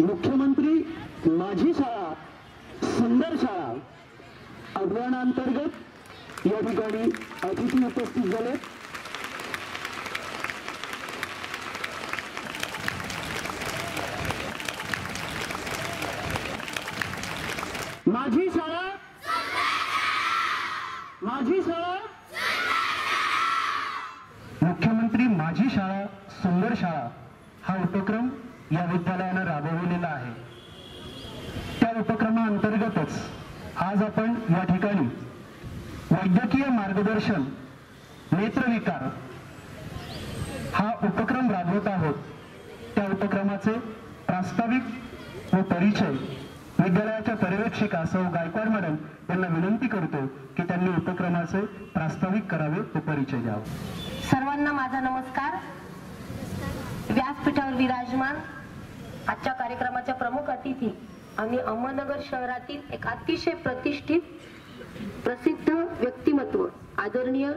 मुख्यमंत्री माझी शाळा सुंदर शाळा अभियानांतर्गत या ठिकाणी अतिथी उपस्थित झाले। माझी शाळा माझी शाळा मुख्यमंत्री माझी शाळा सुंदर शाळा हा उपक्रम या विद्यालयाने राबवलेला आहे। त्या उपक्रमाअंतर्गतच आज आपण या ठिकाणी वैद्यकीय मार्गदर्शन नेत्रविकार हा उपक्रम राबवत आहोत। त्या उपक्रमाचे प्रास्ताविक व परिचय विद्यालयाच्या पर्यवेक्षिका सौ गायकवाड मॅडम यांना विनंती करतो की त्यांनी उपक्रमाचे प्रास्ताविक करावे व परिचय द्यावा। सर्वांना माझा नमस्कार। व्यासपीठावर विराजमान आजच्या कार्यक्रमाच्या प्रमुख अतिथी आणि अहमदनगर शहरातील एक अतिशय प्रतिष्ठित प्रसिद्ध व्यक्तिमत्व आदरणीय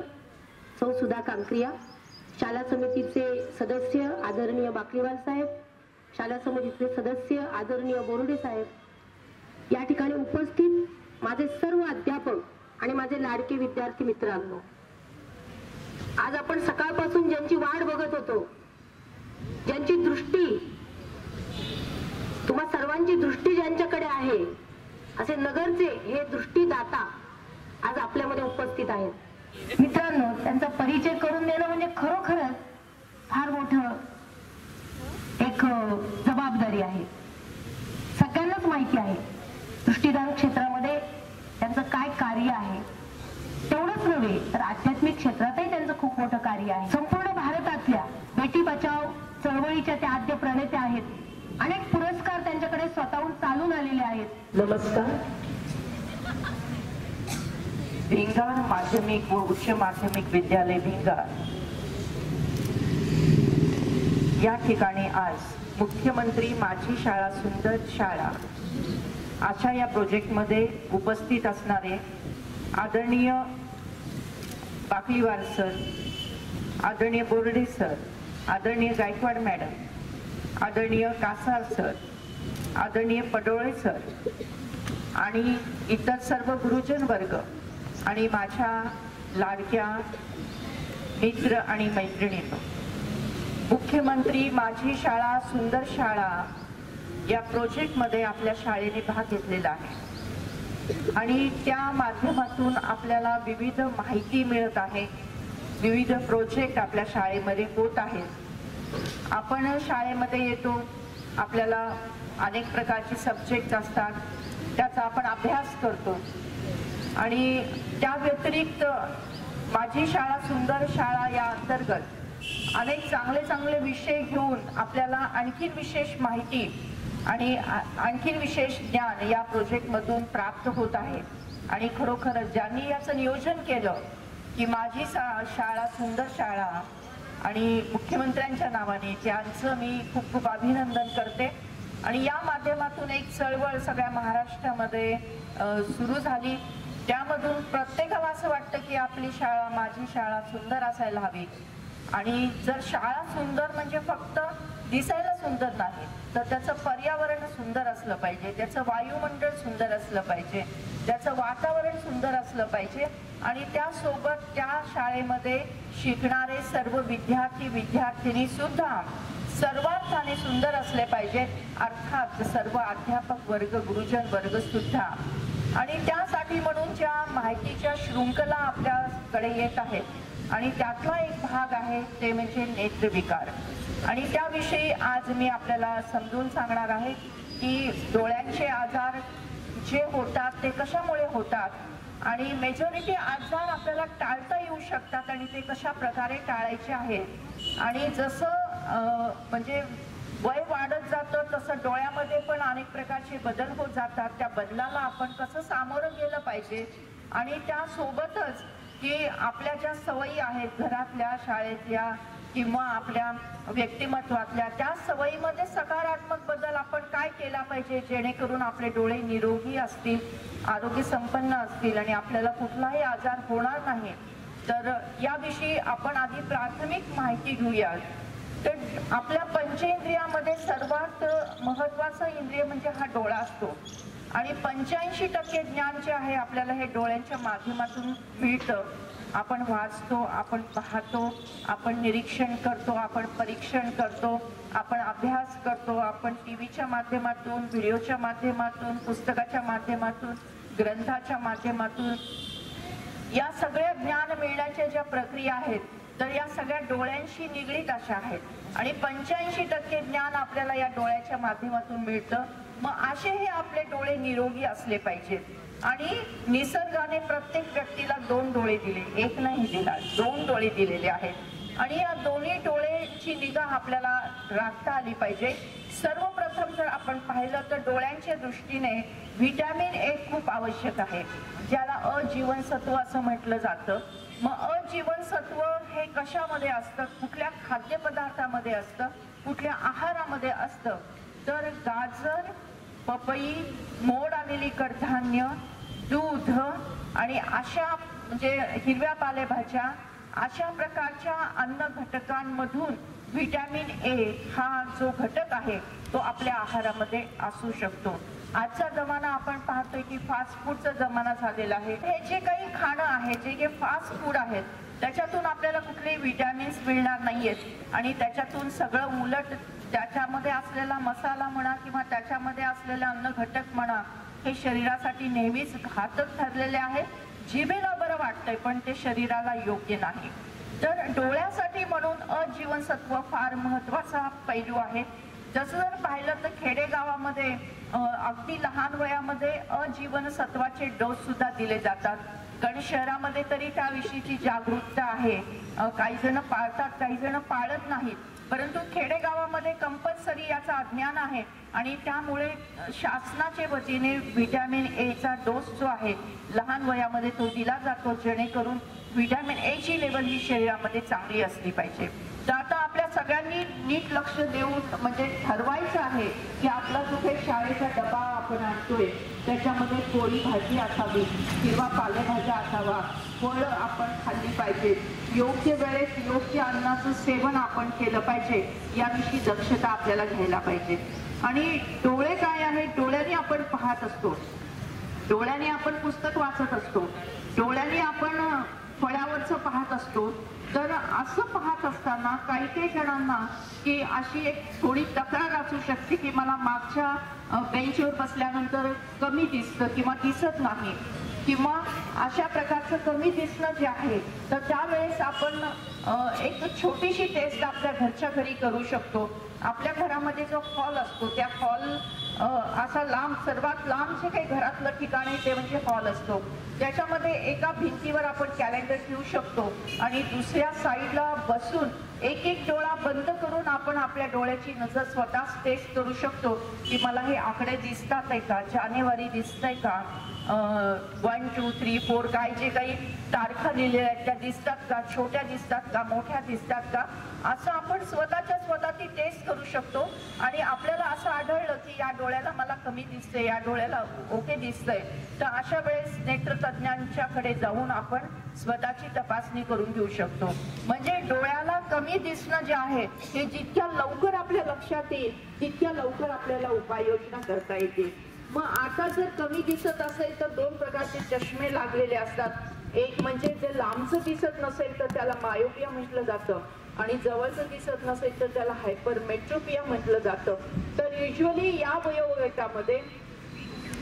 सौ सुधा कांक्रिया, शाळा समितीचे सदस्य आदरणीय बाकलीवाल साहेब, शाळा समितीचे सदस्य आदरणीय बोर्डे साहेब, या ठिकाणी उपस्थित माझे सर्व अध्यापक आणि माझे लाडके विद्यार्थी मित्रांनो, आज आपण सकाळपासून ज्यांची वाट बघत होतो, ज्यांची दृष्टी तुम्हा सर्वांची दृष्टी ज्यांच्याकडे आहे असे नगरचे हे दृष्टीदाता आज आपल्यामध्ये उपस्थित आहेत। मित्रांनो, त्यांचा परिचय करून देणं म्हणजे खरोखरच फार मोठं एक जबाबदारी आहे। सगळ्यांनाच माहिती आहे दृष्टीदान क्षेत्रामध्ये त्यांचं काय कार्य आहे। तेवढंच नव्हे तर आध्यात्मिक क्षेत्रातही त्यांचं खूप मोठं कार्य आहे। संपूर्ण भारतातल्या बेटी बचाव चळवळीच्या त्या आद्य प्रणेत्या आहेत। अनेक पुरस्कार त्यांच्याकडे स्वतःहून चालून आलेले आहेत। नमस्कार। भिंगार माध्यमिक व उच्च माध्यमिक विद्यालय भिंगार या ठिकाणी आज मुख्यमंत्री माझी शाळा सुंदर शाळा अशा या प्रोजेक्टमध्ये उपस्थित असणारे आदरणीय बाकलीवाल सर, आदरणीय बोर्डे सर, आदरणीय गायकवाड मॅडम, आदरणीय कासार सर, आदरणीय पडोळे सर आणि इतर सर्व गुरुजन वर्ग आणि माझ्या लाडक्या मित्र आणि मैत्रिणींनो, मुख्यमंत्री माझी शाळा सुंदर शाळा या प्रोजेक्टमध्ये आपल्या शाळेने भाग घेतलेला आहे आणि त्या माध्यमातून आपल्याला विविध माहिती मिळत आहे, विविध प्रोजेक्ट आपल्या शाळेमध्ये होत आहेत। आपण शाळेमध्ये येतो, आपल्याला अनेक प्रकारचे सब्जेक्ट असतात, त्याचा आपण अभ्यास करतो आणि त्या व्यतिरिक्त माझी शाळा सुंदर शाळा या अंतर्गत अनेक चांगले चांगले विषय घेऊन आपल्याला आणखीन विशेष माहिती आणि आणखीन विशेष ज्ञान या प्रोजेक्टमधून प्राप्त होत आहे। आणि खरोखरच ज्यांनी याचं नियोजन केलं की माझी शाळा सुंदर शाळा आणि मुख्यमंत्र्यांच्या नावाने त्यांचं मी खूप खूप अभिनंदन करते। आणि या माध्यमातून एक चळवळ सगळ्या महाराष्ट्रामध्ये सुरू झाली, त्यामधून प्रत्येकाला असं वाटतं की आपली शाळा माझी शाळा सुंदर असायला हवी। आणि जर शाळा सुंदर म्हणजे फक्त दिसायला सुंदर नाही तर त्याचं पर्यावरण सुंदर असलं पाहिजे, त्याचं वायुमंडळ सुंदर असलं पाहिजे, त्याचं वातावरण सुंदर असलं पाहिजे आणि त्यासोबत त्या शाळेमध्ये शिकणारे सर्व विद्यार्थी विद्यार्थिनी सुद्धा सर्वार्थाने सुंदर असले पाहिजेत, अर्थात सर्व अध्यापक वर्ग गुरुजन वर्ग सुद्धा। आणि त्यासाठी म्हणून ज्या माहितीच्या शृंखला आपल्याकडे येत आहेत आणि त्यातला एक भाग आहे ते म्हणजे नेत्रविकार। आणि त्याविषयी आज मी आपल्याला समजून सांगणार आहे की डोळ्यांचे आजार जे होतात ते कशामुळे होतात आणि मेजॉरिटी आजार आपल्याला टाळता येऊ शकतात आणि ते कशा प्रकारे टाळायचे आहेत। आणि जसं म्हणजे वय वाढत जातं तसं डोळ्यामध्ये पण अनेक प्रकारचे बदल होत जातात, त्या बदलाला आपण कसं सामोरं गेलं पाहिजे आणि त्यासोबतच की आपल्या ज्या सवयी आहेत घरातल्या शाळेतल्या किंवा आपल्या व्यक्तिमत्वातल्या त्या सवयीमध्ये सकारात्मक बदल आपण काय केला पाहिजे जेणेकरून आपले डोळे निरोगी असतील, आरोग्य संपन्न असतील आणि आपल्याला कुठलाही आजार होणार नाही। तर याविषयी आपण आधी प्राथमिक माहिती घेऊया। तर आपल्या पंचेंद्रियामध्ये सर्वात महत्वाचं इंद्रिय म्हणजे हा डोळा असतो आणि 85% ज्ञान जे आहे आपल्याला हे डोळ्यांच्या माध्यमातून मिळतं. आपण वाचतो, आपण पाहतो, आपण निरीक्षण करतो, आपण परीक्षण करतो, आपण अभ्यास करतो, आपण टीव्हीच्या माध्यमातून, व्हिडिओच्या माध्यमातून, पुस्तकाच्या माध्यमातून, ग्रंथाच्या माध्यमातून या सगळ्या ज्ञान मिळण्याच्या ज्या प्रक्रिया आहेत तर या सगळ्या डोळ्यांशी निगडीत अशा आहेत आणि 85% ज्ञान आपल्याला या डोळ्याच्या माध्यमातून मिळतं. मग असे हे आपले डोळे निरोगी असले पाहिजेत आणि निसर्गाने प्रत्येक व्यक्तीला 2 डोळे दिले, एक नाही दिला, 2 डोळे दिलेले आहेत आणि या दोन्ही डोळ्याची निगा आपल्याला राखता आली पाहिजे. सर्वप्रथम जर आपण पाहिलं तर डोळ्यांच्या दृष्टीने व्हिटॅमिन ए खूप आवश्यक आहे, ज्याला अजीवनसत्व असं म्हटलं जातं. मग अजीवनसत्व हे कशामध्ये असतं, कुठल्या खाद्यपदार्थामध्ये असतं, कुठल्या आहारामध्ये असतं तर गाजर, पपई, मोड आलेली कडधान्य, दूध आणि अशा म्हणजे हिरव्या पालेभाज्या अशा प्रकारच्या अन्न घटकांमधून व्हिटॅमिन ए हा जो घटक आहे तो आपल्या आहारामध्ये असू शकतो. आजचा जमाना आपण पाहतोय की फास्ट फूडचा जमाना झालेला आहे. हे जे काही खाणं आहे, जे फास्ट फूड आहेत त्याच्यातून आपल्याला कुठलेही व्हिटॅमिन्स मिळणार नाहीयेत आणि त्याच्यातून सगळं उलट त्याच्यामध्ये असलेला मसाला म्हणा किंवा त्याच्यामध्ये असलेले अन्न घटक म्हणा हे शरीरासाठी नेहमीच घातक ठरलेले आहेत. जिभेला बरं वाटतंय पण ते शरीराला योग्य नाही. तर डोळ्यासाठी म्हणून अजीवनसत्व फार महत्वाचा पैलू आहे. जसं जर पाहिलं तर खेडेगावामध्ये अगदी लहान वयामध्ये अजीवनसत्वाचे डोस सुद्धा दिले जातात, कारण शहरामध्ये तरी त्याविषयीची जागरूकता आहे. काही जण पाळतात, काही जण पाळत नाहीत, परंतु खेडेगावामध्ये कंपल्सरी याचा अज्ञान आहे आणि त्यामुळे शासनाच्या वतीने व्हिटॅमिन ए चा डोस जो आहे लहान वयामध्ये तो दिला जातो, जेणेकरून व्हिटॅमिन ए ची लेवल ही शरीरामध्ये चांगली असली पाहिजे. तर आता आपल्या सगळ्यांनी नीट लक्ष देऊन म्हणजे ठरवायचं आहे की आपला जो काही शाळेचा डबा आपण आणतोय त्याच्यामध्ये पोळी भाजी असावी, हिरवा पालेभाज्या असावा, फळं आपण खाल्ली पाहिजेत, योग्य वेळेत योग्य अन्नाचं सेवन आपण केलं पाहिजे, याविषयी दक्षता आपल्याला घ्यायला पाहिजे. आणि डोळे काय आहे, डोळ्याने आपण पाहत असतो, डोळ्याने आपण पुस्तक वाचत असतो, डोळ्याने आपण फळ्यावरचं पाहत असतो. तर असं पाहत असताना काही काही जणांना की अशी एक थोडी तक्रार असू शकते की मला मागच्या बेंचवर बसल्यानंतर कमी दिसतं किंवा दिसत नाही किंवा अशा प्रकारचं कमी दिसणं जे आहे तर त्यावेळेस आपण एक छोटीशी टेस्ट आपल्या घरच्या घरी करू शकतो. आपल्या घरामध्ये जो हॉल असतो त्या हॉल असा लांब, सर्वात लांब जे काही घरातलं ठिकाण आहे ते म्हणजे हॉल असतो. त्याच्यामध्ये एका भिंतीवर आपण कॅलेंडर ठेवू शकतो आणि दुसऱ्या साईडला बसून एक एक डोळा बंद करून आपण आपल्या डोळ्याची नजर स्वतःच टेस्ट करू शकतो की मला हे आकडे दिसतात आहे का, जानेवारी दिसतंय का, 1 2 3 4 काय जे काही तारखा लिहिलेल्या आहेत त्या दिसतात का, छोट्या दिसतात का, मोठ्या दिसतात का, असं आपण स्वतःच्या स्वतः ती टेस्ट करू शकतो. आणि आपल्याला असं आढळलं की या डोळ्याला मला कमी दिसतंय, या डोळ्याला ओके दिसतंय, तर अशा वेळेस नेत्रतज्ञांच्याकडे जाऊन आपण स्वतःची तपासणी करून घेऊ शकतो. म्हणजे डोळ्याला कमी दिसणं जे आहे हे जितक्या लवकर आपल्या लक्षात येईल तितक्या लवकर आपल्याला उपाययोजना करता येतील. मग आता जर कमी दिसत असेल तर 2 प्रकारचे चष्मे लागलेले असतात. एक म्हणजे जे लांबचं दिसत नसेल तर त्याला मायोपिया म्हटलं जातं आणि जवळचं दिसत नसेल तर त्याला हायपरमेट्रोपिया म्हटलं जातं. तर युजली या वयोगटामध्ये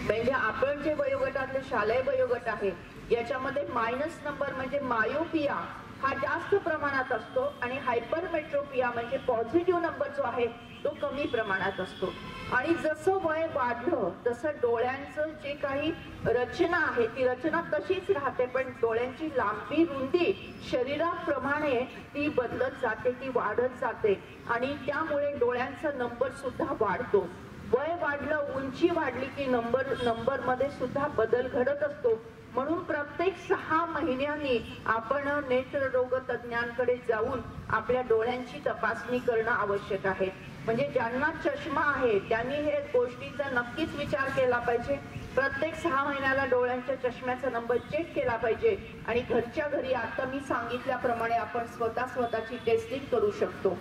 म्हणजे आपण जे वयोगटातले शालेय वयोगट आहे याच्यामध्ये मायनस नंबर म्हणजे मायोपिया हा जास्त प्रमाणात असतो आणि हायपरमेट्रोपिया म्हणजे पॉझिटिव्ह नंबर जो आहे तो कमी प्रमाणात असतो. आणि जसं वय वाढलं तसं डोळ्यांचं जे काही रचना आहे ती रचना तशीच राहते, पण डोळ्यांची लांबी रुंदी शरीराप्रमाणे ती बदलत जाते, ती वाढत जाते आणि त्यामुळे डोळ्यांचा नंबर सुद्धा वाढतो. वय वाढलं, उंची वाढली की नंबर मध्ये सुद्धा बदल घडत असतो. म्हणून प्रत्येक 6 महिन्यांनी आपण नेत्ररोग तज्ञांकडे जाऊन आपल्या डोळ्यांची तपासणी करणं आवश्यक आहे. म्हणजे ज्यांना चष्मा आहे त्यांनी हे गोष्टीचा नक्कीच विचार केला पाहिजे. प्रत्येक 6 महिन्याला डोळ्यांच्या चष्म्याचा नंबर चेक केला पाहिजे आणि घरच्या घरी आता मी सांगितल्याप्रमाणे आपण स्वतःची टेस्टिंग करू शकतो.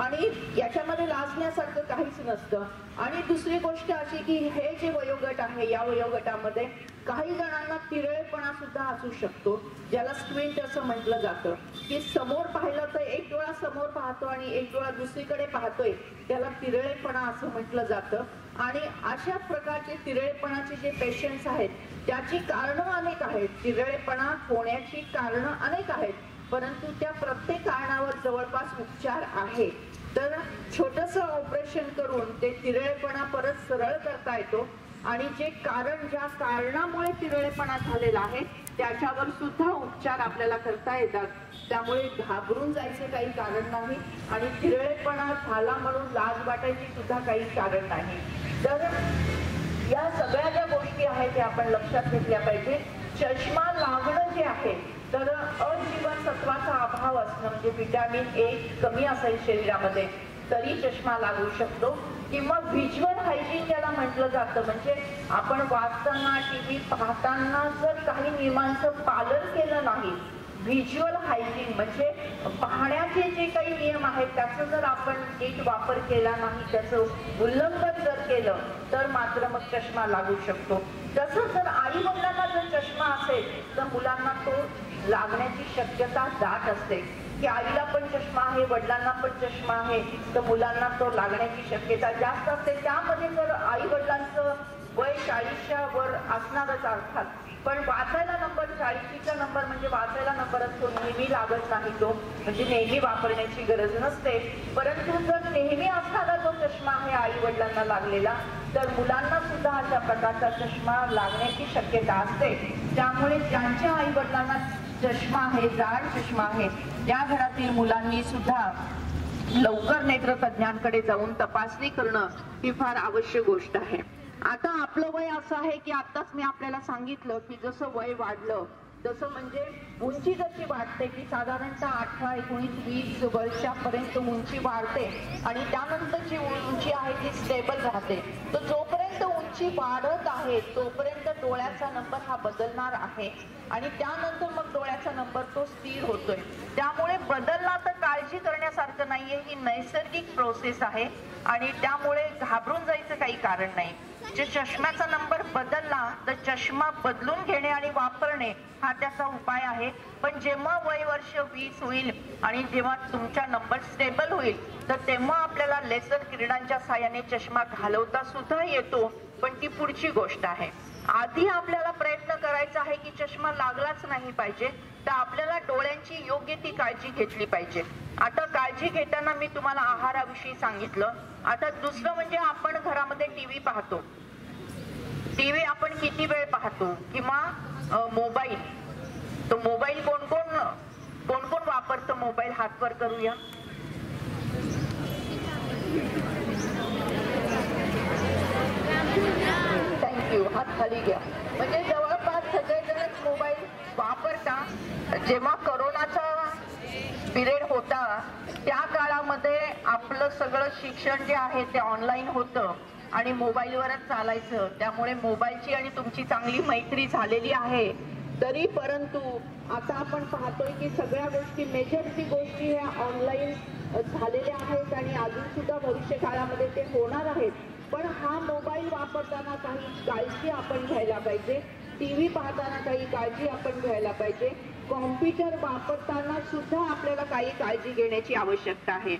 आणि याच्यामध्ये लाजण्यासारखं काहीच नसतं. आणि दुसरी गोष्ट अशी की हे जे वयोगट आहे या वयोगटामध्ये काही जणांना तिरळेपणा सुद्धा असू शकतो, ज्याला स्क्विंट असं म्हटलं जातं, की समोर पाहिलं तर एक डोळा समोर पाहतो आणि एक डोळा दुसरीकडे पाहतोय, त्याला तिरळेपणा असं म्हटलं जातं. आणि अशा प्रकारचे तिरळेपणाचे जे पेशंट्स आहेत त्याची कारणं अनेक आहेत. तिरळेपणा होण्याची कारणं अनेक आहेत, परंतु त्या प्रत्येक कारणावर जवळपास उपचार आहे. तर छोटंसं ऑपरेशन करून ते तिरळेपणा परत सरळ करता येतो. आणि जे कारण ज्या कारणामुळे तिरळेपणा झालेला आहे त्याच्यावर सुद्धा उपचार आपल्याला करता येतात. त्यामुळे घाबरून जायचे काही कारण नाही आणि तिरळेपणा झाला म्हणून लाज वाटायची सुद्धा काही कारण नाही. तर या सगळ्या ज्या गोष्टी आहेत त्या आपण लक्षात घेतल्या पाहिजे. चष्मा लागणं जे आहे तर अजीवनसत्वाचा अभाव असणं म्हणजे व्हिटॅमिन ए कमी असेल शरीरामध्ये तरी चष्मा लागू शकतो. किंवा व्हिज्युअल हायजीन ज्याला म्हटलं जातं, म्हणजे आपण वाचताना टीव्ही पाहताना जर काही नियमांचं पालन केलं नाही, व्हिज्युअल हायजीन म्हणजे पाहण्याचे जे काही नियम आहेत त्याचा जर आपण नीट वापर केला नाही, त्याचं उल्लंघन जर केलं तर मात्र मग चष्मा लागू शकतो. तसंच जर आई वडिलांना जर चष्मा असेल तर मुलांना तो लागण्याची शक्यता दाट असते, की आईला पण चष्मा आहे वडिलांना पण चष्मा आहे तर मुलांना तो लागण्याची शक्यता जास्त असते. त्यामध्ये जर आई वडिलांचं वय 40च्या वर असणारच अर्थात, पण वाचायला नंबर 40चा नंबर म्हणजे वाचायला नंबर असतो, नेहमी लागत नाही तो, म्हणजे नेहमी वापरण्याची गरज नसते. परंतु जर नेहमी असणारा जो चष्मा आहे आई वडिलांना लागलेला तर मुलांना सुद्धा अशा प्रकारचा चष्मा लागण्याची शक्यता असते. त्यामुळे ज्यांच्या आई वडिलांना चष्मा आहे, जाड चष्मा आहे, त्या घरातील मुलांनी सुद्धा लवकर नेत्रतज्ञांकडे जाऊन तपासणी करणं ही फार आवश्यक गोष्ट आहे. आता आपलं वय असं आहे की आताच मी आपल्याला सांगितलं की जसं वय वाढलं तसं म्हणजे उंची जशी वाढते की साधारणतः 18, 19, 20 वर्षापर्यंत उंची वाढते आणि त्यानंतरची उंची आहे ती स्टेबल राहते. तर जोपर्यंत उंची वाढत आहे तोपर्यंत डोळ्याचा नंबर हा बदलणार आहे आणि त्यानंतर मग डोळ्याचा नंबर तो स्थिर होतोय. त्यामुळे बदलला तर काळजी करण्यासारखं नाहीये, ही नैसर्गिक प्रोसेस आहे आणि त्यामुळे घाबरून जायचं काही कारण नाही. जे चष्म्याचा नंबर बदलला तर चष्मा बदलून घेणे आणि वापरणे हा त्याचा उपाय आहे. पण जेव्हा वय वर्ष 20 होईल आणि जेव्हा तुमचा नंबर स्टेबल होईल तर तेव्हा आपल्याला लेसर किरणांच्या साहाय्याने चष्मा घालवता सुद्धा येतो, पण ती पुढची गोष्ट आहे. आधी आपल्याला प्रयत्न करायचा आहे की चष्मा लागलाच नाही पाहिजे, तर आपल्याला डोळ्यांची योग्य ती काळजी घेतली पाहिजे. आता काळजी घेताना मी तुम्हाला आहाराविषयी सांगितलं. आता दुसरं म्हणजे आपण घरामध्ये टीव्ही पाहतो. टीव्ही आपण किती वेळ पाहतो किंवा मोबाईल, तो मोबाईल कोण कोण वापरतं मोबाईल, हात वर करूया. थँक्यू, हात खाली घ्या. म्हणजे जवळपास सगळेजणच मोबाईल वापरता. जेव्हा कोरोनाचा पिरियड होता त्या काळामध्ये आपलं सगळं शिक्षण जे आहे ते ऑनलाईन होतं आणि मोबाईलवरच चालायचं. त्यामुळे मोबाईलची आणि तुमची चांगली मैत्री झालेली आहे. तरी परंतु आता आपण पाहतोय की सगळ्या गोष्टी, मेजॉरिटी गोष्टी ह्या ऑनलाईन झालेल्या आहेत आणि अजून सुद्धा भविष्य काळामध्ये ते होणार आहेत. पण हा मोबाईल वापरताना काही काळजी आपण घ्यायला पाहिजे. टीव्ही पाहताना काही काळजी आपण घ्यायला पाहिजे. कॉम्प्युटर वापरताना सुद्धा आपल्याला काही काळजी घेण्याची आवश्यकता आहे.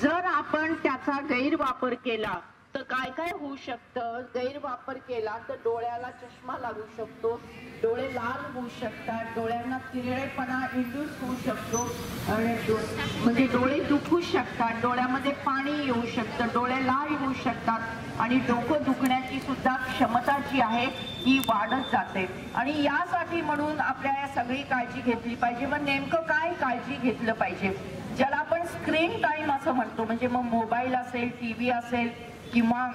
जर आपण त्याचा गैरवापर केला तर काय काय होऊ शकतं. गैरवापर केला तर डोळ्याला चष्मा लागू शकतो, डोळे लाल होऊ शकतात, डोळ्यांना तिरळेपणा इंड्यूस होऊ शकतो आणि म्हणजे डोळे दुखू शकतात, डोळ्यामध्ये पाणी येऊ शकतं, डोळे लाल होऊ शकतात आणि डोकं दुखण्याची सुद्धा क्षमता जी आहे ही वाढत जाते. आणि यासाठी म्हणून आपल्याला सगळी काळजी घेतली पाहिजे. मग नेमकं काय काळजी घेतलं पाहिजे, ज्याला आपण स्क्रीन टाइम असं म्हणतो. म्हणजे मग मोबाईल असेल, टीव्ही असेल किंवा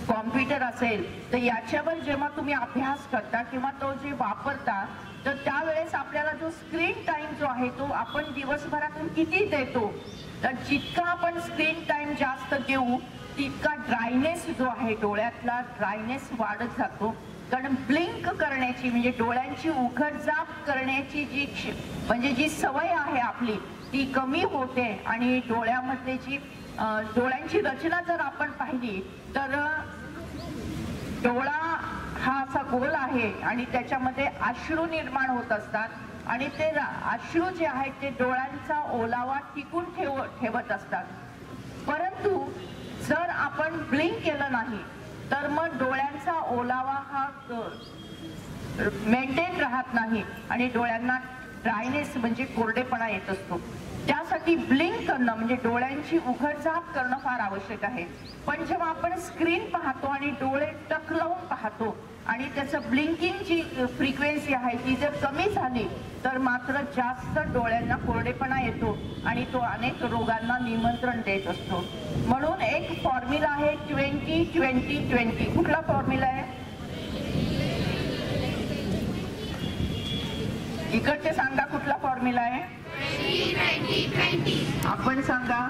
कॉम्प्युटर असेल तर याच्यावर जेव्हा तुम्ही अभ्यास करता किंवा तो जे वापरता तर त्यावेळेस आपल्याला जो स्क्रीन टाइम जो आहे तो आपण दिवसभरातून किती देतो, तर जितका आपण स्क्रीन टाइम जास्त देऊ तितका ड्रायनेस जो आहे, डोळ्यातला ड्रायनेस वाढत जातो कारण ब्लिंक करण्याची म्हणजे डोळ्यांची उघडझाप करण्याची जी सवय आहे आपली ती कमी होते आणि डोळ्यामधले डोळ्यांची रचना जर आपण पाहिली तर डोळा हा असा गोल आहे आणि त्याच्यामध्ये अश्रू निर्माण होत असतात आणि ते अश्रू जे आहेत ते डोळ्यांचा ओलावा टिकून ठेवत असतात. परंतु जर आपण ब्लिंक केलं नाही तर मग डोळ्यांचा ओलावा हा मेंटेन राहत नाही आणि डोळ्यांना ड्रायनेस म्हणजे कोरडेपणा येत असतो. त्यासाठी ब्लिंक करणं म्हणजे डोळ्यांची उघडझाप करणं फार आवश्यक आहे. पण जेव्हा आपण स्क्रीन पाहतो आणि डोळे टक लावून पाहतो आणि त्याचं ब्लिंकिंग जी फ्रिक्वेन्सी आहे ती जर कमी झाली तर मात्र जास्त डोळ्यांना कोरडेपणा येतो आणि तो अनेक रोगांना निमंत्रण देत असतो. म्हणून एक फॉर्म्युला आहे 20-20-20. कुठला फॉर्म्युला आहे? इकडचे सांगा कुठला फॉर्म्युला आहे? आपण सांगा.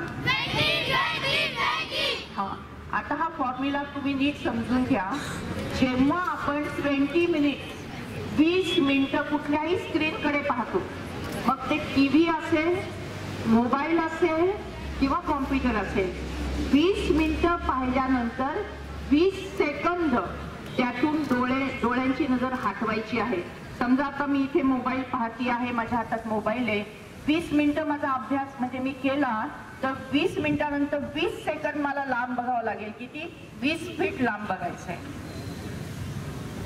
हा, आता हा फॉर्म्युला तुम्ही नीट समजून घ्या. जेव्हा आपण 20 मिनिटं कुठल्याही स्क्रीनकडे पाहतो, मग ते टीव्ही असेल, मोबाईल असेल किंवा कॉम्प्युटर असेल, 20 मिनिटं पाहिल्यानंतर 20 सेकंद त्यातून डोळ्यांची नजर हटवायची आहे. समजा आता मी इथे मोबाईल पाहती आहे, माझ्या हातात मोबाईल आहे, 20 मिनिटं माझा अभ्यास म्हणजे मी केला तर 20 मिनिटानंतर 20 सेकंद मला लांब बघावं लागेल. किती? 20 फीट लांब बघायचंय.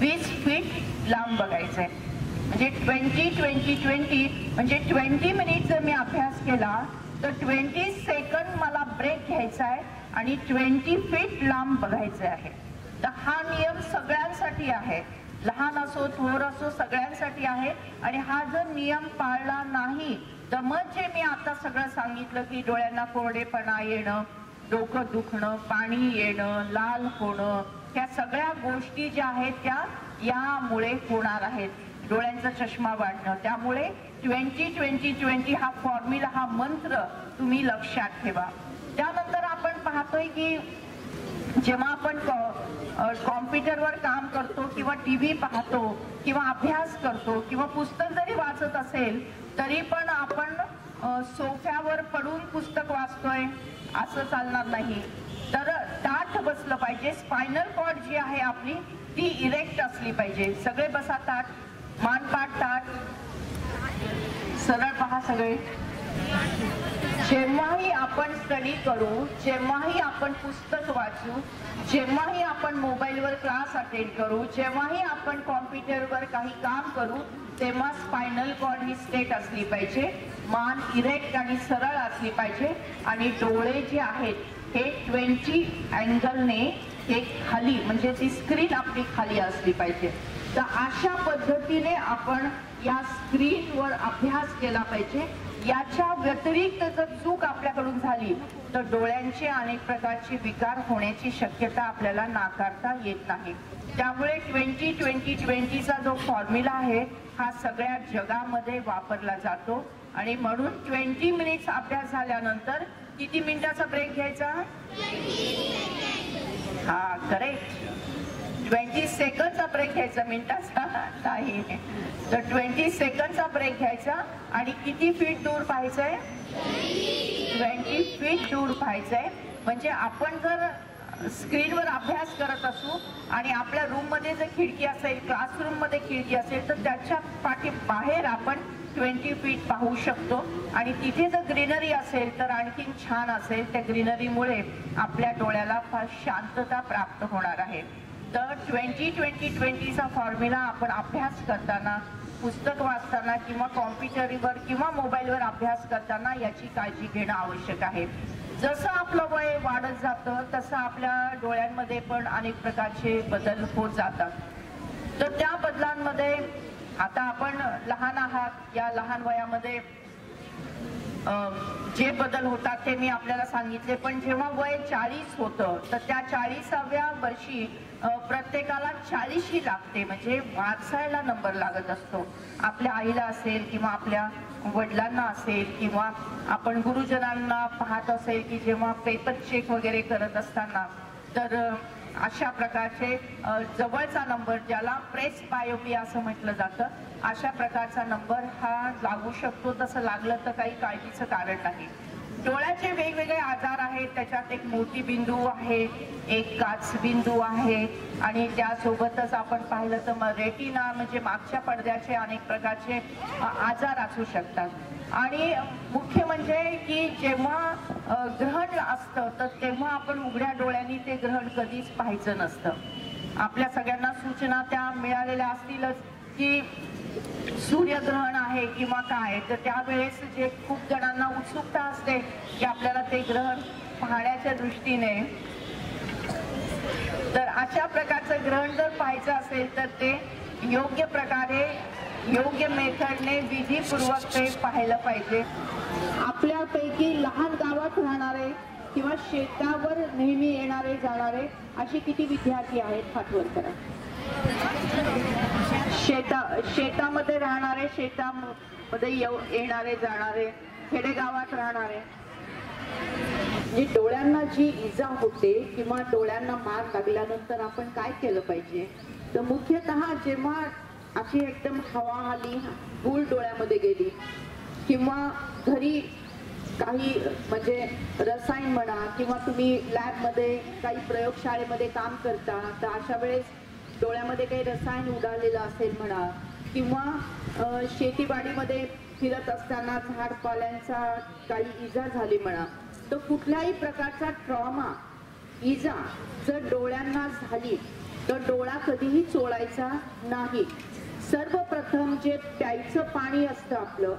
20 फीट लांब बघायचंय म्हणजे 20-20-20 म्हणजे 20 मिनिट जर मी अभ्यास केला तर 20 सेकंद मला ब्रेक घ्यायचा आहे आणि 20 फीट लांब बघायचे आहे. तर हा नियम सगळ्यांसाठी आहे, लहान असो थोर असो सगळ्यांसाठी आहे. आणि हा जर नियम पाळला नाही तर मग जे मी आता सगळं सांगितलं की डोळ्यांना कोरडेपणा येणं, डोकं दुखणं, पाणी येणं, लाल होणं, ह्या सगळ्या गोष्टी ज्या आहेत त्या यामुळे होणार आहेत. डोळ्यांचा चष्मा वाढणं. त्यामुळे 20-20-20 हा फॉर्म्युला, हा मंत्र तुम्ही लक्षात ठेवा. त्यानंतर आपण पाहतोय की जेव्हा आपण कॉम्प्युटरवर काम करतो किंवा टीव्ही पाहतो किंवा अभ्यास करतो किंवा पुस्तक जरी वाचत असेल तरी पण आपण सोफ्यावर पडून पुस्तक वाचतोय असं चालणार नाही. तर ताठ बसलं पाहिजे. स्पायनल कॉर्ड जी आहे आपली ती इरेक्ट असली पाहिजे. सगळे बसा ताठ, मानपाठ ताठ, सरळ पहा सगळे. जेव्हाही आपण स्टडी करू, जेव्हाही आपण पुस्तक वाचू, जेव्हाही आपण मोबाईलवर क्लास अटेंड करू, जेव्हाही आपण कॉम्प्युटरवर काही काम करू तेव्हा स्पायनल कॉर्ड ही स्ट्रेट असली पाहिजे, मान इरेक्ट आणि सरळ असली पाहिजे आणि डोळे जे आहेत हे 20 अँगलने हे खाली म्हणजे ती स्क्रीन आपली खाली असली पाहिजे. तर अशा पद्धतीने आपण या स्क्रीनवर अभ्यास केला पाहिजे. याच्या व्यतिरिक्त जर चूक आपल्याकडून झाली तर डोळ्यांचे अनेक प्रकारचे विकार होण्याची शक्यता आपल्याला नाकारता येत नाही. त्यामुळे 20-20-20चा जो फॉर्म्युला आहे हा सगळ्या जगामध्ये वापरला जातो आणि म्हणून 20 मिनिट्स अभ्यास झाल्यानंतर किती मिनिटाचा ब्रेक घ्यायचा? हा, करेक्ट. 20 सेकंदचा ब्रेक घ्यायचा, मिनिटाचा नाही. तर 20 सेकंदचा ब्रेक घ्यायचा आणि किती फीट दूर पाहायचंय? 20 फीट दूर पाहायचंय. म्हणजे आपण जर स्क्रीनवर अभ्यास करत असू आणि आपल्या रूम मध्ये जर खिडकी असेल, क्लासरूम मध्ये खिडकी असेल तर त्याच्या पाठी बाहेर आपण 20 फीट पाहू शकतो आणि तिथे जर ग्रीनरी असेल तर आणखीन छान असेल. त्या ग्रीनरीमुळे आपल्या डोळ्याला फार शांतता प्राप्त होणार आहे. तर 20-20-20चा फॉर्म्युला आपण अभ्यास करताना, पुस्तक वाचताना किंवा कॉम्प्युटरवर किंवा मोबाईलवर अभ्यास करताना याची काळजी घेणं आवश्यक आहे. जसं आपलं वय वाढत जातं तसं आपल्या डोळ्यांमध्ये पण अनेक प्रकारचे बदल होत जातात. तर त्या बदलांमध्ये आता आपण लहान आहात, या लहान वयामध्ये जे बदल होतात ते मी आपल्याला सांगितले. पण जेव्हा वय 40 होतं तर त्या 40व्या वर्षी प्रत्येकाला 40 ही लागते म्हणजे वाचायला नंबर लागत असतो. आपल्या आईला असेल किंवा आपल्या वडिलांना असेल किंवा आपण गुरुजनांना पाहत असेल की जेव्हा पेपर चेक वगैरे करत असताना तर अशा प्रकारचे जवळचा नंबर, ज्याला प्रेस बायोपिया असं म्हटलं जातं, अशा प्रकारचा नंबर हा लागू शकतो. तसं लागलं तर काही काळजीचं कारण नाही. डोळ्याचे वेगवेगळे आजार आहेत, त्याच्यात एक मोतीबिंदू आहे, एक काचबिंदू आहे आणि त्यासोबतच आपण पाहिलं तर मग रेटिना म्हणजे मागच्या पडद्याचे अनेक प्रकारचे आजार असू शकतात. आणि मुख्य म्हणजे की जेव्हा ग्रहण असतं तर तेव्हा आपण उघड्या डोळ्यांनी ते ग्रहण कधीच पाहायचं नसतं. आपल्या सगळ्यांना सूचना त्या मिळालेल्या असतीलच की सूर्यग्रहण आहे किंवा काय, तर त्यावेळेस जे खूप जणांना उत्सुकता असते की आपल्याला ते ग्रहण पाहण्याच्या दृष्टीने, तर अशा प्रकारचं ग्रहण जर पाहायचं असेल तर ते योग्य प्रकारे योग्य मेथडने विधीपूर्वक ते पाहायला पाहिजे. आपल्यापैकी लहान गावात राहणारे किंवा शेतावर नेहमी येणारे जाणारे असे किती विद्यार्थी आहेत हात वर करा. शेतामध्ये राहणारे, शेतामध्ये येणारे जाणारे, खेडेगावात राहणारे. डोळ्यांना जी इजा होते किंवा डोळ्यांना मार लागल्यानंतर आपण काय केलं पाहिजे, तर मुख्यतः जेव्हा अशी एकदम हवा आली, धूळ डोळ्यामध्ये गेली किंवा घरी काही म्हणजे रसायन म्हणा किंवा तुम्ही लॅबमध्ये काही प्रयोगशाळेमध्ये काम करता, तर अशा वेळेस डोळ्यामध्ये काही रसायन उडालेलं असेल म्हणा किंवा शेतीवाडीमध्ये फिरत असताना झाडपाल्यांचा काही इजा झाली म्हणा, तर कुठल्याही प्रकारचा ट्रॉमा, इजा जर डोळ्यांना झाली तर डोळा कधीही चोळायचा नाही. सर्वप्रथम जे प्यायचं पाणी असतं आपलं,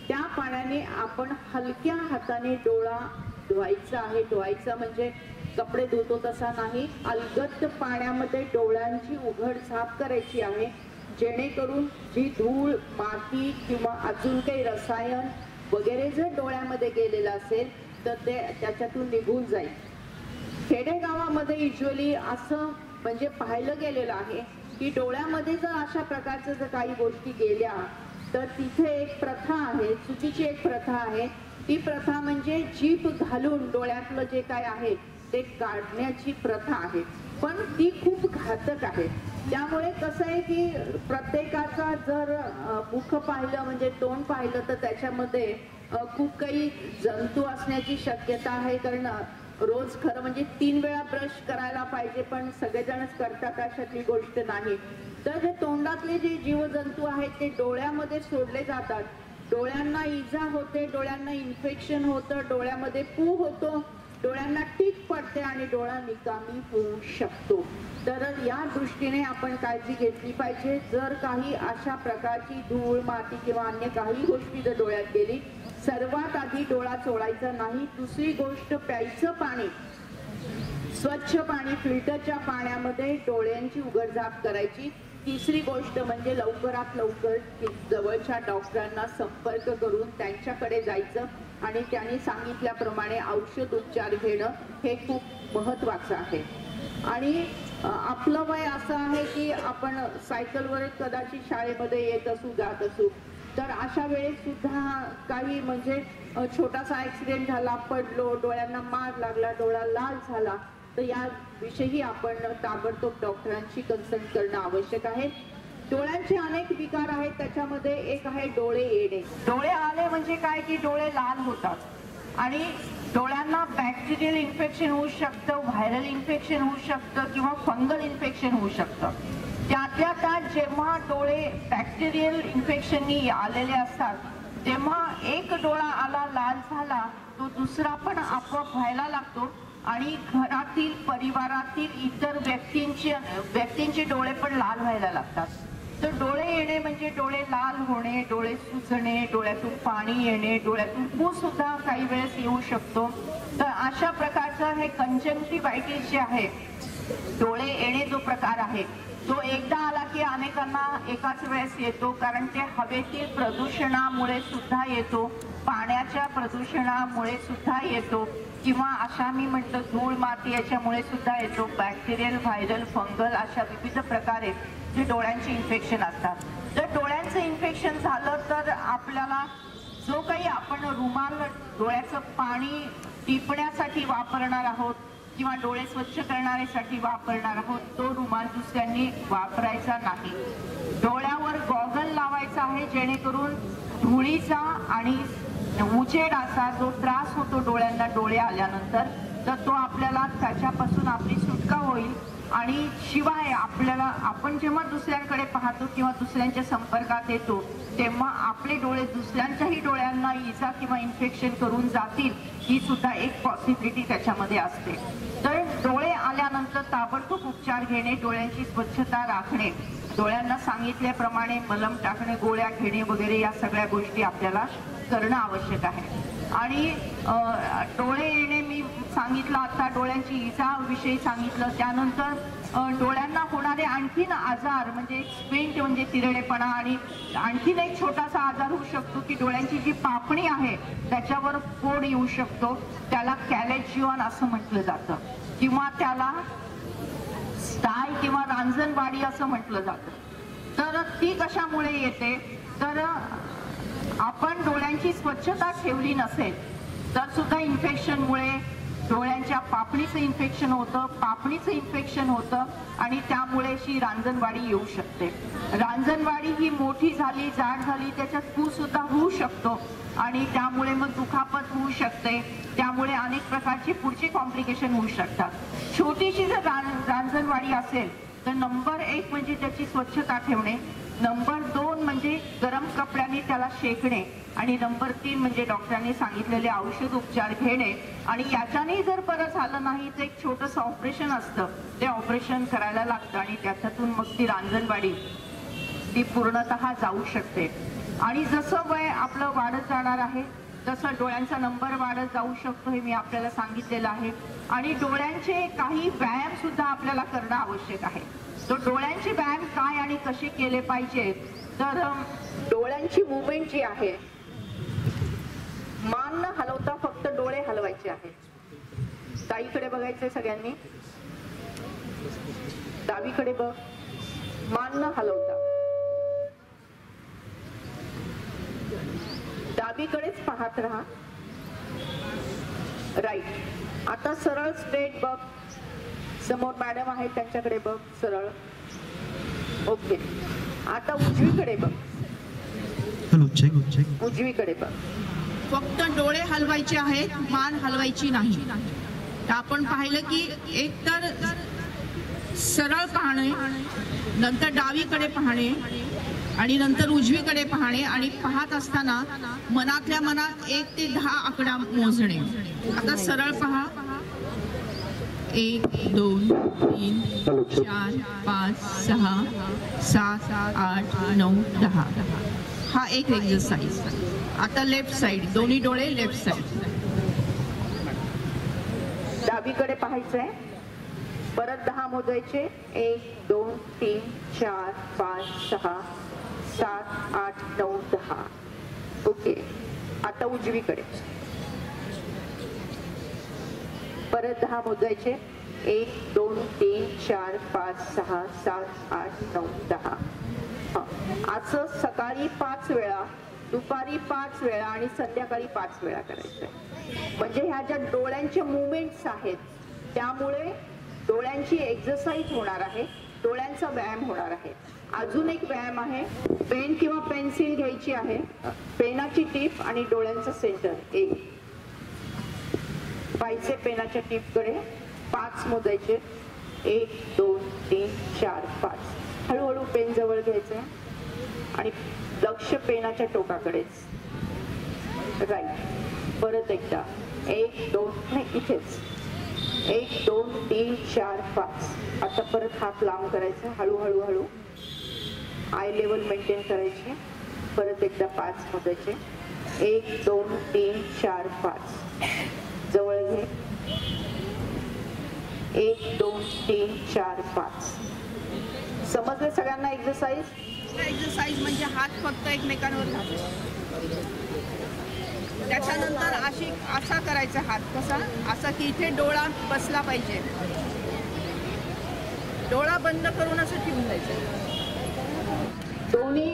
त्या पाण्याने आपण हलक्या हाताने डोळा धुवायचा आहे. धुवायचा म्हणजे कपडे धुतो तसा नाही, अलगद पाण्यामध्ये डोळ्यांची उघडझाप करायची आहे, जेणेकरून जी धूळ, माती किंवा अजून काही रसायन वगैरे जर डोळ्यामध्ये गेलेलं असेल तर ते त्याच्यातून निघून जाईल. खेडेगावामध्ये युजली असं म्हणजे पाहिलं गेलेलं आहे की डोळ्यामध्ये जर अशा प्रकारच्या जर काही गोष्टी गेल्या तर तिथे एक प्रथा आहे, चुकीची एक प्रथा आहे. ती प्रथा म्हणजे जीभ घालून डोळ्यातलं जे काय आहे ते काढण्याची प्रथा आहे, पण ती खूप घातक आहे. त्यामुळे कसं आहे की प्रत्येकाचा जर मुख पाहिलं म्हणजे तोंड पाहिलं तर त्याच्यामध्ये खूप काही जंतू असण्याची शक्यता आहे. कारण रोज खरं म्हणजे 3 वेळा ब्रश करायला पाहिजे, पण सगळेजणच करतात अशातली गोष्ट नाही. तर जे तोंडातले जे जीवजंतू आहेत ते डोळ्यामध्ये सोडले जातात, डोळ्यांना इजा होते, डोळ्यांना इन्फेक्शन होतं, डोळ्यामध्ये पू होतो, डोळ्यांना टीक पडते आणि डोळा निकामी होऊ शकतो. तर या दृष्टीने आपण काळजी घेतली पाहिजे. जर काही अशा प्रकारची धूळ, माती किंवा अन्य काही गोष्टी जर डोळ्यात गेली, सर्वात आधी डोळा चोळायचा नाही. दुसरी गोष्ट, प्यायचं पाणी, स्वच्छ पाणी, फिल्टरच्या पाण्यामध्ये डोळ्यांची उघडझाप करायची. तिसरी गोष्ट म्हणजे लवकरात लवकर जवळच्या डॉक्टरांना संपर्क करून त्यांच्याकडे जायचं आणि त्यांनी सांगितल्याप्रमाणे औषध उपचार घेणं हे खूप महत्वाचं आहे. आणि आपलं वय असं आहे की आपण सायकलवर कदाचित शाळेमध्ये येत असू, जात असू, तर अशा वेळेस सुद्धा काही म्हणजे छोटासा ऍक्सिडेंट झाला, पडलो, डोळ्यांना मार लागला, डोळा लाल झाला, तर याविषयी आपण ताबडतोब डॉक्टरांशी कन्सल्ट करणं आवश्यक आहे. डोळ्यांचे अनेक विकार आहेत, त्याच्यामध्ये एक आहे डोळे येणे. डोळे आले म्हणजे काय की डोळे लाल होतात आणि डोळ्यांना बॅक्टेरियल इन्फेक्शन होऊ शकतं, व्हायरल इन्फेक्शन होऊ शकतं किंवा फंगल इन्फेक्शन होऊ शकतं. त्यातल्या त्यात जेव्हा डोळे बॅक्टेरियल इन्फेक्शननी आलेले असतात तेव्हा एक डोळा आला, लाल झाला, तो दुसरा पण आपोआप व्हायला लागतो आणि घरातील, परिवारातील इतर व्यक्तींचे डोळे पण लाल व्हायला लागतात. तर डोळे येणे म्हणजे डोळे लाल होणे, डोळे सुजणे, डोळ्यातून पाणी येणे, डोळ्यातून पू सुद्धा काही वेळेस येऊ शकतो. तर अशा प्रकारचं हे कंजंक्टिव्हायटिस जे आहे, डोळे येणे जो प्रकार आहे, तो एकदा आला की अनेकांना एकाच वेळेस येतो, कारण ते हवेतील प्रदूषणामुळे सुद्धा येतो, पाण्याच्या प्रदूषणामुळे सुद्धा येतो किंवा अशा मी म्हटलं धूळ, माती याच्यामुळे सुद्धा येतो. बॅक्टेरियल, व्हायरल, फंगल अशा विविध प्रकारे जे डोळ्यांचे इन्फेक्शन असतात. जर डोळ्यांचं इन्फेक्शन झालं तर आपल्याला जो काही आपण रुमाल डोळ्याचं पाणी टिपण्यासाठी वापरणार आहोत किंवा डोळे स्वच्छ करण्यासाठी वापरणार आहोत तो रुमाल दुसऱ्यांनी वापरायचा नाही. डोळ्यावर गॉगल लावायचा आहे, जेणेकरून धुळीचा आणि उजेडाचा जो त्रास होतो डोळ्यांना डोळे आल्यानंतर, तर तो आपल्याला त्याच्यापासून आपली सुटका होईल. आणि शिवाय आपण जेव्हा दुसऱ्यांकडे पाहतो किंवा दुसऱ्यांच्या संपर्कात येतो तेव्हा आपले डोळे दुसऱ्यांच्याही डोळ्यांना इजा किंवा इन्फेक्शन करून जातील, ही सुद्धा एक पॉसिबिलिटी त्याच्यामध्ये असते. तर डोळे आल्यानंतर ताबडतोब उपचार घेणे, डोळ्यांची स्वच्छता राखणे, डोळ्यांना सांगितल्याप्रमाणे मलम टाकणे, गोळ्या घेणे वगैरे या सगळ्या गोष्टी आपल्याला करणं आवश्यक आहे. आणि डोळे येणे मी सांगितलं, आता डोळ्यांची इजा विषयी सांगितलं. त्यानंतर डोळ्यांना होणारे आणखीन आजार म्हणजे स्क्विंट म्हणजे तिरडेपणा, आणि आणखीन एक छोटासा आजार होऊ शकतो की डोळ्यांची जी पापणी आहे त्याच्यावर फोड येऊ शकतो. त्याला कॅलेजियन असं म्हटलं जातं, किंवा त्याला स्टाय किंवा रांजणवाडी असं म्हटलं जातं. तर ती कशामुळे येते, तर आपण डोळ्यांची स्वच्छता ठेवली नसेल तर सुद्धा इन्फेक्शनमुळे डोळ्यांच्या पापणीचं इन्फेक्शन होतं, पापणीचं इन्फेक्शन होतं आणि त्यामुळे अशी रांजणवाडी येऊ शकते. रांजणवाडी ही मोठी झाली, जाड झाली, त्याच्यात पू सुद्धा होऊ शकतो आणि त्यामुळे मग दुखापत होऊ शकते. त्यामुळे अनेक प्रकारचे पुढचे कॉम्प्लिकेशन होऊ शकतात. छोटीशी जर रांजणवाडी असेल तर नंबर 1 म्हणजे त्याची स्वच्छता ठेवणे, नंबर 2 म्हणजे गरम कपड्याने त्याला शेकणे, आणि नंबर 3 म्हणजे डॉक्टरांनी सांगितलेले औषध उपचार घेणे. आणि याच्याने जर परत झालं नाही तर एक छोटंसं ऑपरेशन असतं, ते ऑपरेशन करायला लागतं आणि त्याच्यातून मग ती रांजणवाडी ती पूर्णतः जाऊ शकते. आणि जसं वय आपलं वाढत जाणार आहे तसं डोळ्यांचा नंबर वाढत जाऊ शकतो, हे मी आपल्याला सांगितलेलं आहे. आणि डोळ्यांचे काही व्यायाम सुद्धा आपल्याला करणं आवश्यक आहे. तो डोळ्यांचे व्यायाम काय आणि कसे केले पाहिजेत, तर डोळ्यांची मुवमेंट जी आहे, मान न हलवता फक्त डोळे हलवायचे आहेत. ताईकडे बघायचंय सगळ्यांनी, डावीकडे बघ, मान न हलवता डावीकडेच पाहत राहा. राईट. आता सरळ स्ट्रेट बघ, समोर मॅडम आहेत त्यांच्याकडे बघ, सरळ. ओके. आता उजवीकडे बघ, उजवीकडे बघ. फक्त डोळे हलवायचे आहेत, मान हलवायची नाही. तर आपण पाहिलं की एक तर सरळ पाहणे, नंतर डावीकडे पाहणे आणि नंतर उजवीकडे पाहणे, आणि पाहत असताना मनातल्या मनात 1 ते 10 आकडा मोजणे. आता सरळ पहा, 1 2 3 4 5 6 7 8 9 10. हा एक एक्सरसाइज. आता लेफ्ट साइड, दोन्ही डोळे लेफ्ट साइड. डावीकडे पाहायचंय, परत 10 मोजायचे. 1 2 3 4 5 6 7 8 9 10. ओके. आता उजवीकडे परत 10 मोजायचे. 1 2 3 4 5 6 7 8 9 10. असं सकाळी 5 वेळा, दुपारी 5 वेळा आणि संध्याकाळी 5 वेळा करायचंय. म्हणजे ह्या ज्या डोळ्यांचे मुवमेंट्स आहेत त्यामुळे डोळ्यांची एक्सरसाइज होणार आहे, डोळ्यांचा व्यायाम होणार आहे. अजून एक व्यायाम आहे, पेन किंवा पेन्सिल घ्यायची आहे, पेनाची टीप आणि डोळ्यांचं सेंटर. 1 पाहिजे पेनाच्या टीपकडे 5 मोजायचे. 1 2 3 4 5. हळूहळू पेन जवळ घ्यायचंय आणि लक्ष पेनाच्या टोकाकडेच. राईट. परत एकदा 1 2 नाही, इथेच 1 2 3 4 5. आता परत हात लांब करायचा, हळूहळू हळू आय लेवल मेंटेन करायची. परत एकदा 5 मोजायचे. 1 2 3 4 5. जवळ घे. 1 2 3 4 5. समजले सगळ्यांना एक्सरसाइज? एक्सरसाइज म्हणजे हात फक्त एकमेकांवर घालायचे. त्याच्यानंतर असा करायचा हात, कसा असा की इथे डोळा बसला पाहिजे, डोळा बंद करून असं ठेवून द्यायचं. दोन्ही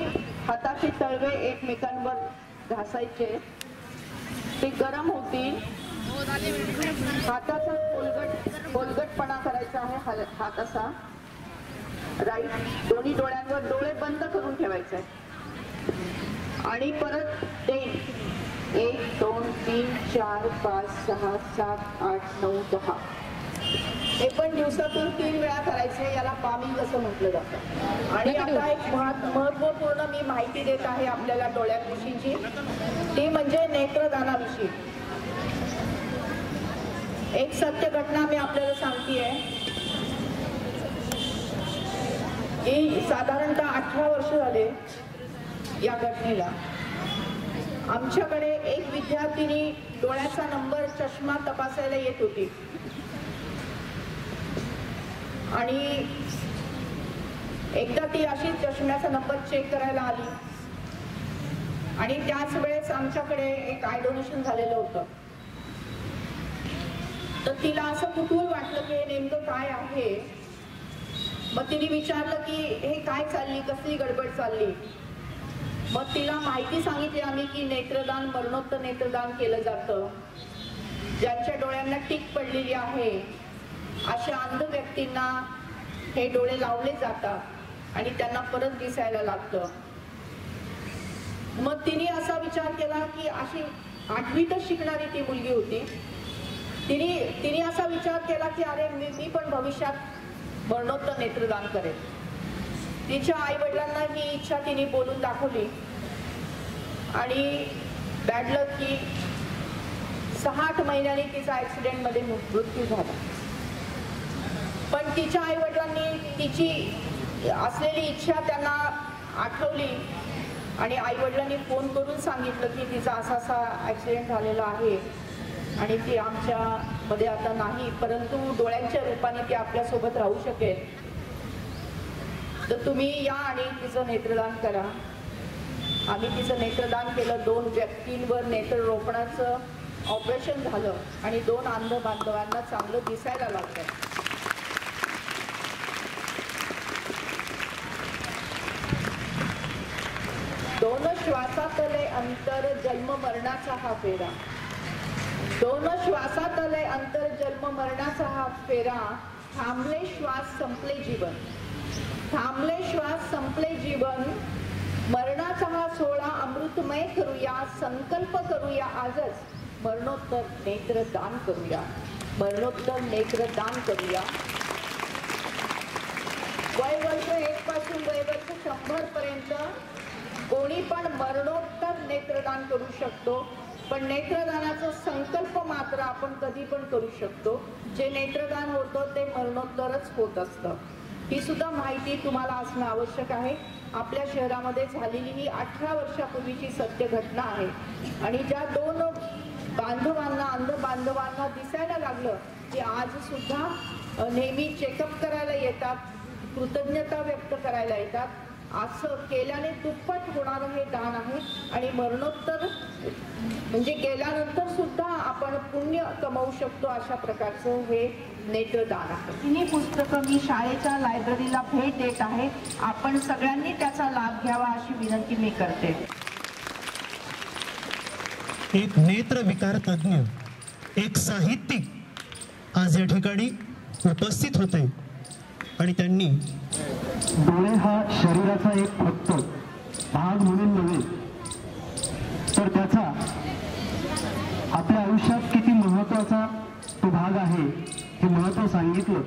हाताचे तळवे एकमेकांवर घासायचे. ते गरम होतील हाताचा खोलगटपणा करायचा आहे. हात असा राईट, दोन्ही डोळ्यांवर डोळे बंद करून ठेवायचे आणि परत 10 1 2 3 4 5 6 7 8 9 10 हे पण दिवसातून 3 वेळा करायचे. याला पामिंग असं म्हटलं जातं. आणि आता एक महत्वपूर्ण मी माहिती देत आहे आपल्याला डोळ्यांविषयीची, ती म्हणजे नेत्रदानाविषयी. एक सत्य घटना मी आपल्याला सांगतेय की साधारणतः 18 वर्ष झाले या घटनेला. आमच्याकडे एक विद्यार्थिनी डोळ्याचा नंबर चष्मा तपासायला येत होती आणि एकदा ती अशी चष्म्याचा नंबर चेक करायला आली आणि त्याच वेळेस आमच्याकडे एक आय डोनेशन झालेलं होतं. तर तिला असं कुतूहल वाटलं की हे नेमकं काय आहे. मग तिने विचारलं की हे काय चालली, कसली गडबड चालली. मग तिला माहिती सांगितली आम्ही की नेत्रदान, मरणोत्तर नेत्रदान केलं जातं. ज्यांच्या डोळ्यांना टीक पडलेली आहे अशा अंध व्यक्तींना हे डोळे लावले जातात आणि त्यांना परत दिसायला लागतं. मग तिने असा विचार केला की अशी 8वीतच शिकणारी ती मुलगी होती. तिने असा विचार केला की अरे मी पण भविष्यात मरणोत्तर नेत्रदान करेल. तिच्या आई वडिलांना ही इच्छा तिने बोलून दाखवली आणि बॅड लक की 6-8 महिन्यांनी तिचा ऍक्सिडेंटमध्ये मृत्यू झाला. पण तिच्या आई वडिलांनी तिची असलेली इच्छा त्यांना आठवली आणि आई वडिलांनी फोन करून सांगितलं की तिचा असा ऍक्सिडेंट झालेला आहे आणि ती आमच्या मध्ये आता नाही, परंतु डोळ्यांच्या रूपाने ती आपल्या सोबत राहू शकेल. तर तुम्ही या आणि तिचं नेत्रदान करा. आम्ही तिचं नेत्रदान केलं. 2 व्यक्तींवर नेत्ररोपणाचं ऑपरेशन झालं आणि 2 अंध बांधवांना चांगलं दिसायला लागलं. दोन श्वासातले अंतर जन्म मरणाचा हा फेरा. 2 श्वासातले अंतर जन्म मरणाचा हा फेरा. थांबले श्वास संपले जीवन. थांबले श्वास संपले जीवन. मरणाचा हा सोहळा अमृतमय करूया. संकल्प करूया आजच. मरणोत्तर नेत्रदान करूया. मरणोत्तर नेत्रदान करूया. वयवर्ष 1 पासून वयवर्ष 100 पर्यंत कोणी पण मरणोत्तर नेत्रदान करू शकतो. पण नेत्रदानाचा संकल्प मात्र आपण कधी पण करू शकतो. जे नेत्रदान होतं ते मरणोत्तरच होत असतं. ही सुद्धा माहिती तुम्हाला असणं आवश्यक आहे. आपल्या शहरामध्ये झालेली ही 18 वर्षापूर्वीची सत्य घटना आहे आणि ज्या 2 बांधवांना, अंध बांधवांना दिसायला लागलं की आज सुद्धा नेहमी चेकअप करायला येतात, कृतज्ञता व्यक्त करायला येतात. असं केल्याने दुप्पट होणारं हे दान आहे आणि मरणोत्तर म्हणजे गेल्यानंतर सुद्धा आपण पुण्य कमवू शकतो. अशा प्रकारचं हे नेत्रदान आहे. तिन्ही पुस्तकं मी शाळेच्या लायब्ररीला भेट देत आहे. आपण सगळ्यांनी त्याचा लाभ घ्यावा अशी विनंती मी करते. एक नेत्र विकार तज्ञ, एक साहित्यिक आज या ठिकाणी उपस्थित होते आणि त्यांनी डोळे हा शरीराचा एक फक्त भाग म्हणून नव्हे तर त्याचा आपल्या आयुष्यात किती महत्वाचा तो भाग आहे हे महत्व सांगितलं.